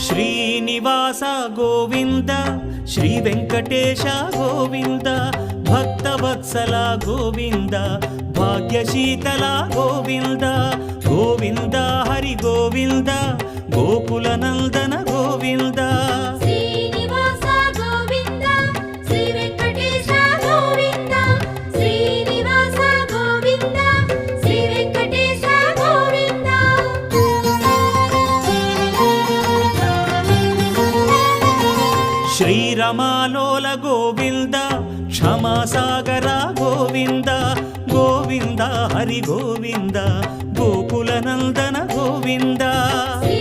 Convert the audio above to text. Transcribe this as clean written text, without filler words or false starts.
Srinivasa Govinda Shri Venkatesha Govinda Bhaktavatsala Govinda భాగ్యశీతల Govinda Govinda Hari Govinda Gokula Nandana Govinda Srinivasa Govinda Shri Venkatesha Govinda Srinivasa Govinda Shri Venkatesha Govinda శ్రీరమాలోల Govinda క్షమాసాగర Govinda Govinda Hari Govinda Gokula Nandana Govinda Shri